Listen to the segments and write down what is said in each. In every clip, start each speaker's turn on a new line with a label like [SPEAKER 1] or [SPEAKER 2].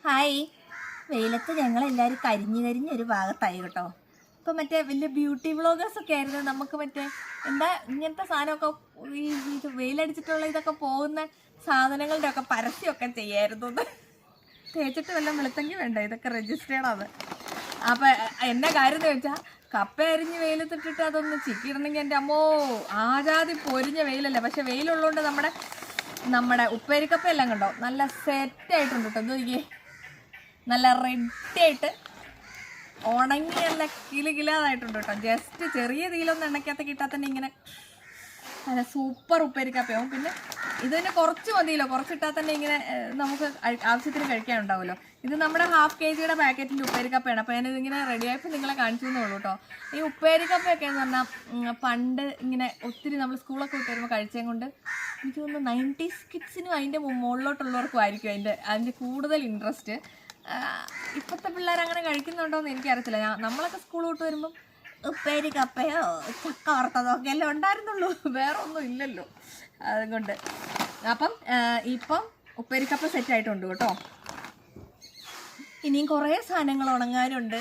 [SPEAKER 1] Hi. വെയിലത്ത് ഞങ്ങളെല്ലാവരും കരിഞ്ഞൊരു ഭാഗത്തായി കേട്ടോ. ഇപ്പം മറ്റേ വലിയ ബ്യൂട്ടി വ്ളോഗേഴ്സൊക്കെ ആയിരുന്നു. നമുക്ക് മറ്റേ എന്താ ഇങ്ങനത്തെ സാധനമൊക്കെ ഈ ഇത് വെയിലടിച്ചിട്ടുള്ള ഇതൊക്കെ പോകുന്ന സാധനങ്ങളുടെ ഒക്കെ പരസ്യമൊക്കെ ചെയ്യായിരുന്നു. തേച്ചിട്ട് വല്ലതും വെളുത്തെങ്കിൽ വേണ്ട, ഇതൊക്കെ രജിസ്റ്റേർഡാണ്. അപ്പം എന്നെ കാര്യം എന്ന് വെച്ചാൽ കപ്പ അരിഞ്ഞ് വെയിലത്തിട്ടിട്ട് അതൊന്ന് ചിക്കിയിടണമെങ്കിൽ എൻ്റെ അമ്മോ ആജാതി പൊരിഞ്ഞ വെയിലല്ലേ. പക്ഷെ വെയിലുള്ളതുകൊണ്ട് നമ്മുടെ ഉപ്പേരിക്കപ്പയെല്ലാം കണ്ടോ നല്ല സെറ്റായിട്ടുണ്ട് കേട്ടോ. ഇത് നോക്കിയേ, നല്ല റെഡിയായിട്ട് ഉണങ്ങി നല്ല കിലുകിലാതായിട്ടുണ്ട് കേട്ടോ. ജസ്റ്റ് ചെറിയ തീയിലൊന്നും എണ്ണയ്ക്കകത്ത് ഇട്ടാൽ തന്നെ ഇങ്ങനെ നല്ല സൂപ്പർ ഉപ്പേരിക്കപ്പയാവും. പിന്നെ ഇത് തന്നെ കുറച്ച് മതിയല്ലോ, കുറച്ചിട്ടാൽ തന്നെ ഇങ്ങനെ നമുക്ക് ആവശ്യത്തിന് കഴിക്കാനുണ്ടാവുമല്ലോ. ഇത് നമ്മുടെ ½ kg പാക്കറ്റിൻ്റെ ഉപ്പേരിക്കപ്പയാണ്. അപ്പോൾ ഞാനിതിങ്ങനെ റെഡിയായപ്പോൾ നിങ്ങളെ കാണിച്ചു തന്നുള്ളൂ കേട്ടോ. ഈ ഉപ്പേരിക്കപ്പയൊക്കെ എന്ന് പറഞ്ഞാൽ പണ്ട് ഇങ്ങനെ ഒത്തിരി നമ്മൾ സ്കൂളൊക്കെ വിട്ട് വരുമ്പോൾ കഴിച്ചതും കൊണ്ട് എനിക്ക് തോന്നുന്നു 90s കിഡ്സിനും അതിൻ്റെ മുകളിലോട്ടുള്ളവർക്കും ആയിരിക്കും അതിൻ്റെ കൂടുതൽ ഇൻട്രസ്റ്റ്. ഇപ്പോഴത്തെ പിള്ളേർ അങ്ങനെ കഴിക്കുന്നുണ്ടോ എന്ന് എനിക്കറിയത്തില്ല. നമ്മളൊക്കെ സ്കൂൾ വിട്ട് വരുമ്പം ഉപ്പേരി കപ്പയോ ചക്ക വറുത്തതോ ഒക്കെ എല്ലാം ഉണ്ടായിരുന്നുള്ളൂ, വേറെ ഒന്നും ഇല്ലല്ലോ. അതുകൊണ്ട് അപ്പം ഇപ്പം ഉപ്പേരിക്കപ്പ സെറ്റായിട്ടുണ്ട് കേട്ടോ. ഇനിയും കുറേ സാധനങ്ങൾ ഉണങ്ങാനുണ്ട്.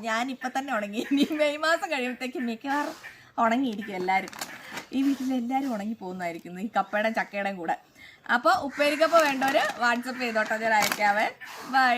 [SPEAKER 1] ഞാനിപ്പം തന്നെ ഉണങ്ങി. ഇനി മെയ് മാസം കഴിയുമ്പോഴത്തേക്കും മിക്കവാറും ഉണങ്ങിയിരിക്കും എല്ലാവരും. ഈ വീട്ടിലെല്ലാവരും ഉണങ്ങി പോകുന്നതായിരിക്കുന്നു, ഈ കപ്പയുടെയും ചക്കയുടെയും കൂടെ. അപ്പോൾ ഉപ്പേരിക്കപ്പ വേണ്ടവർ വാട്സപ്പ് ചെയ്തോട്ടോ, ഞാൻ അയക്കാവേ. ബൈ.